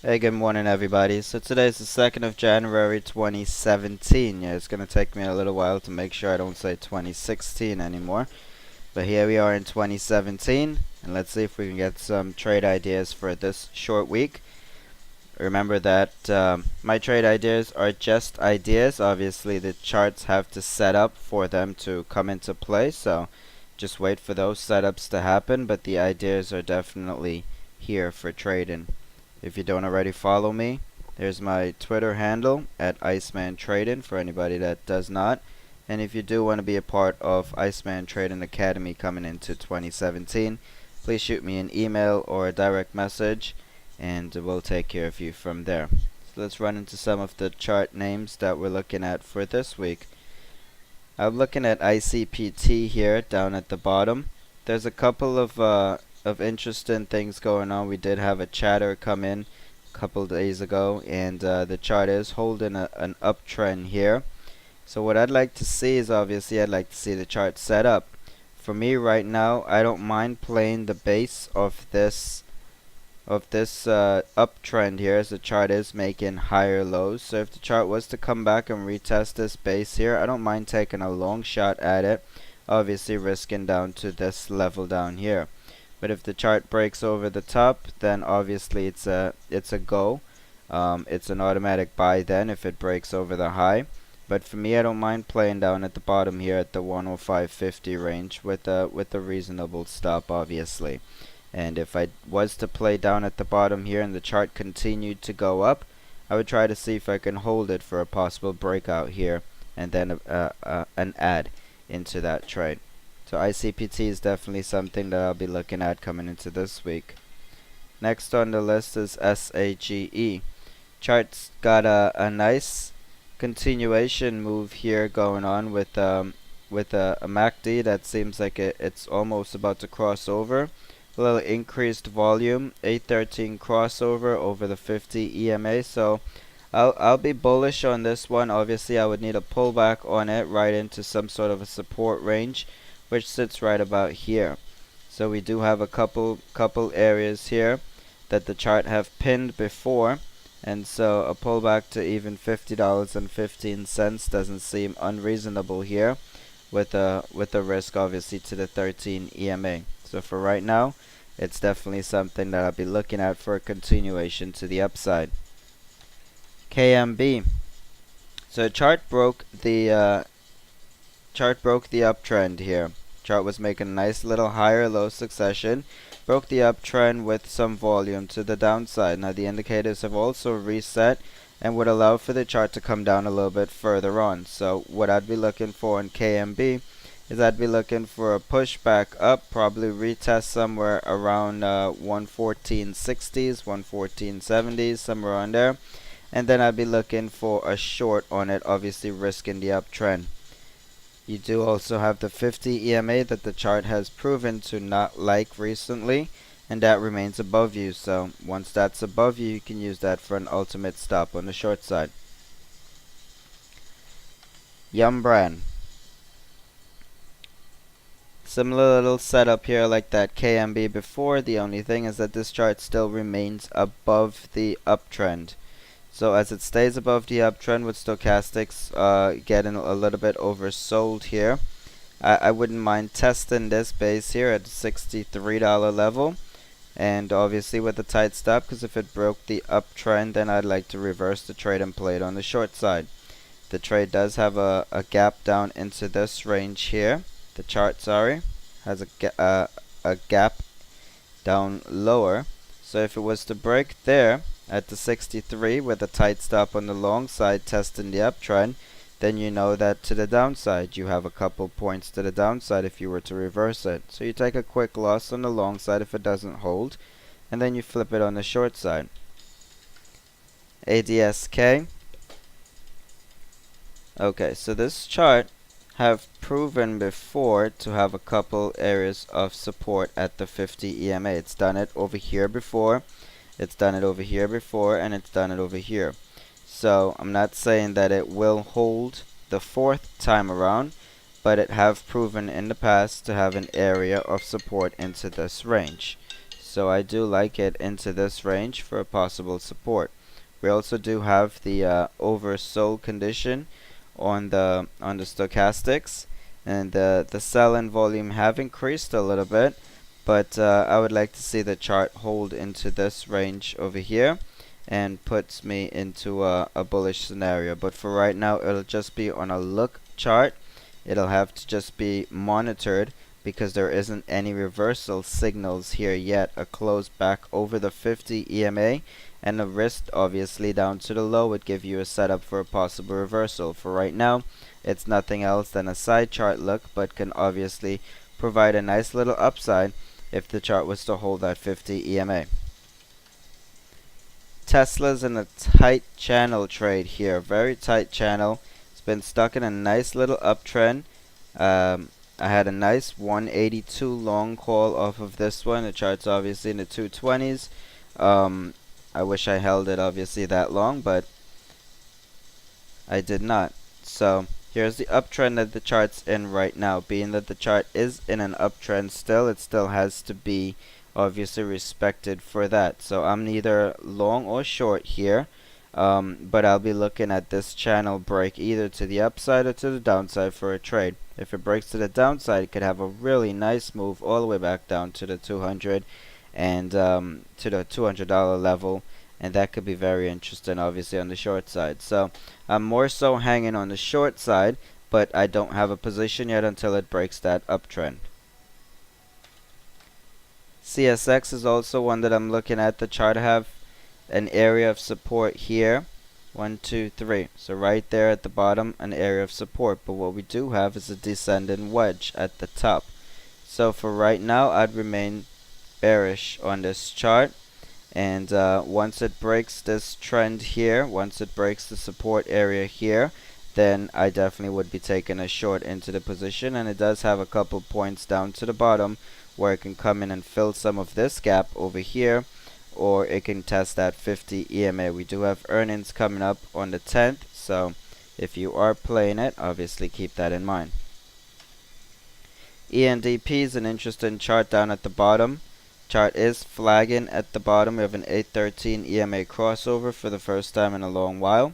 Hey, good morning, everybody. So today's the 2nd of January 2017. Yeah, it's going to take me a little while to make sure I don't say 2016 anymore. But here we are in 2017, and let's see if we can get some trade ideas for this short week. Remember that my trade ideas are just ideas. Obviously, the charts have to set up for them to come into play, so just wait for those setups to happen. But the ideas are definitely here for trading. If you don't already follow me, there's my Twitter handle at Iceman Trading for anybody that does not. And if you do want to be a part of Iceman Trading Academy coming into 2017, please shoot me an email or a direct message and we'll take care of you from there. So let's run into some of the chart names that we're looking at for this week. I'm looking at Icpt here down at the bottom. There's a couple of interesting things going on. We did have a chatter come in a couple days ago, and the chart is holding an uptrend here. So what I'd like to see is, obviously, I'd like to see the chart set up. For me right now, I don't mind playing the base of this uptrend here, as the chart is making higher lows. So if the chart was to come back and retest this base here, I don't mind taking a long shot at it, obviously risking down to this level down here. But if the chart breaks over the top, then obviously it's a go. It's an automatic buy then if it breaks over the high. But for me, I don't mind playing down at the bottom here at the 105.50 range with a reasonable stop, obviously. And if I was to play down at the bottom here and the chart continued to go up, I would try to see if I can hold it for a possible breakout here and then an add into that trade. So Icpt is definitely something that I'll be looking at coming into this week. Next on the list is SAGE. Chart's got a nice continuation move here going on with a MACD that seems like it's almost about to cross over. A little increased volume, 813 crossover over the 50 EMA. So I'll be bullish on this one. Obviously, I would need a pullback on it right into some sort of a support range, which sits right about here. So we do have a couple areas here that the chart have pinned before, and so a pullback to even $50.15 doesn't seem unreasonable here, with a risk obviously to the 13 EMA. So for right now, it's definitely something that I'll be looking at for a continuation to the upside. KMB. So chart broke the uptrend here. Chart was making a nice little higher low succession, broke the uptrend with some volume to the downside. Now the indicators have also reset and would allow for the chart to come down a little bit further on. So what I'd be looking for in KMB is I'd be looking for a pushback up, probably retest somewhere around 114.60s, 114.70s, somewhere around there. And then I'd be looking for a short on it, obviously risking the uptrend. You do also have the 50 EMA that the chart has proven to not like recently, and that remains above you. So once that's above you, you can use that for an ultimate stop on the short side. Yum Brand. Similar little setup here like that KMB before. The only thing is that this chart still remains above the uptrend. So as it stays above the uptrend with stochastics getting a little bit oversold here, I wouldn't mind testing this base here at the $63 level, and obviously with a tight stop, because if it broke the uptrend, then I'd like to reverse the trade and play it on the short side. The trade does have a gap down into this range here. The chart, sorry, has a gap down lower. So if it was to break there at the 63 with a tight stop on the long side testing the uptrend, then you know that to the downside you have a couple points to the downside if you were to reverse it. So you take a quick loss on the long side if it doesn't hold, and then you flip it on the short side. Adsk. Okay, so this chart have proven before to have a couple areas of support at the 50 EMA. It's done it over here before, it's done it over here before, and it's done it over here. So I'm not saying that it will hold the fourth time around, but it have proven in the past to have an area of support into this range. So I do like it into this range for a possible support. We also do have the oversold condition on the stochastics, and the sell-in volume have increased a little bit, but I would like to see the chart hold into this range over here and puts me into a bullish scenario. But for right now, it'll just be on a look chart. It'll have to just be monitored because there isn't any reversal signals here yet. A close back over the 50 EMA and a wrist obviously down to the low would give you a setup for a possible reversal. For right now, it's nothing else than a side chart look, but can obviously provide a nice little upside if the chart was to hold that 50 EMA. Tesla's in a tight channel trade here, very tight channel. It's been stuck in a nice little uptrend. I had a nice 182 long call off of this one. The chart's obviously in the 220s. I wish I held it obviously that long, but I did not. So here's the uptrend that the chart's in right now. Being that the chart is in an uptrend still, it still has to be obviously respected for that. So I'm neither long or short here, but I'll be looking at this channel break either to the upside or to the downside for a trade. If it breaks to the downside, it could have a really nice move all the way back down to the 200 and to the $200 level, and that could be very interesting obviously on the short side. So I'm more so hanging on the short side, but I don't have a position yet until it breaks that uptrend. CSX is also one that I'm looking at. The chart have an area of support here. 1, 2, 3. So right there at the bottom, an area of support. But what we do have is a descending wedge at the top. So for right now, I'd remain bearish on this chart. And once it breaks this trend here, once it breaks the support area here, then I definitely would be taking a short into the position. And it does have a couple points down to the bottom where it can come in and fill some of this gap over here, or it can test that 50 EMA. We do have earnings coming up on the 10th, so if you are playing it, obviously keep that in mind. Endp is an interesting chart down at the bottom. Chart is flagging at the bottom. We have an 813 EMA crossover for the first time in a long while.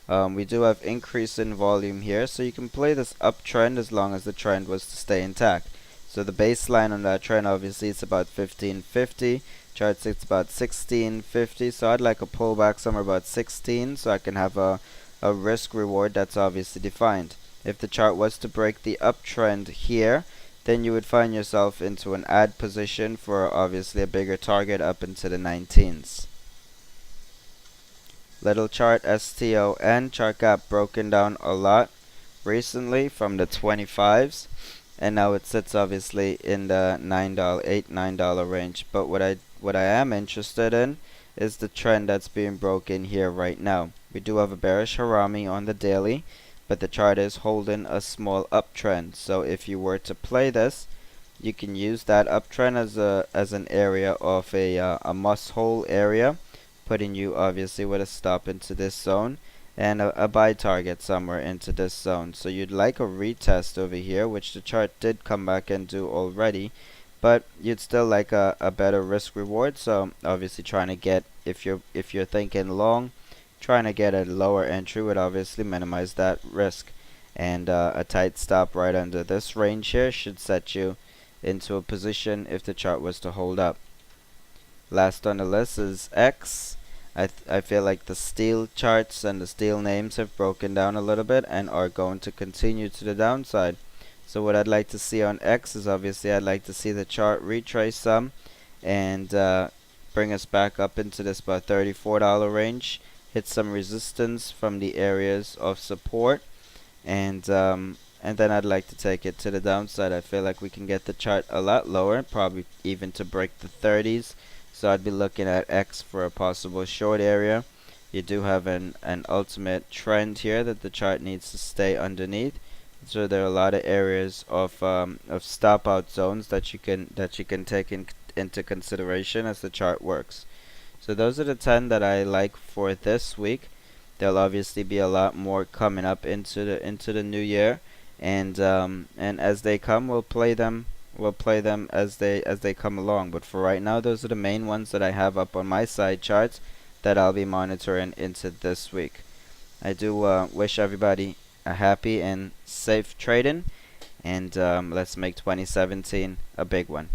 We do have increase in volume here, so you can play this uptrend as long as the trend was to stay intact. So the baseline on that trend obviously it's about 1550. Chart 6 about 1650. So I'd like a pullback somewhere about 16 so I can have a risk reward that's obviously defined. If the chart was to break the uptrend here, then you would find yourself into an add position for obviously a bigger target up into the 19s. Little chart STON, chart gap broken down a lot recently from the 25s. And now it sits obviously in the $9, $8-9 range. But what I am interested in is the trend that's being broken here right now. We do have a bearish harami on the daily, but the chart is holding a small uptrend. So if you were to play this, you can use that uptrend as an area of a must hold area, putting you obviously with a stop into this zone and a buy target somewhere into this zone. So you'd like a retest over here, which the chart did come back and do already, but you'd still like a better risk reward. So obviously trying to get, if you're thinking long, trying to get a lower entry would obviously minimize that risk, and a tight stop right under this range here should set you into a position if the chart was to hold up. Last on the list is X. I feel like the steel charts and the steel names have broken down a little bit and are going to continue to the downside. So what I'd like to see on X is obviously I'd like to see the chart retrace some and bring us back up into this about $34 range, hit some resistance from the areas of support, and then I'd like to take it to the downside. I feel like we can get the chart a lot lower, probably even to break the 30s. So I'd be looking at X for a possible short area. You do have an ultimate trend here that the chart needs to stay underneath. So there are a lot of areas of stop out zones that you can take into consideration as the chart works. So those are the 10 that I like for this week. There'll obviously be a lot more coming up into the new year, and as they come, we'll play them we'll play them as they come along. But for right now, those are the main ones that I have up on my side charts that I'll be monitoring into this week. I do wish everybody a happy and safe trading, and let's make 2017 a big one.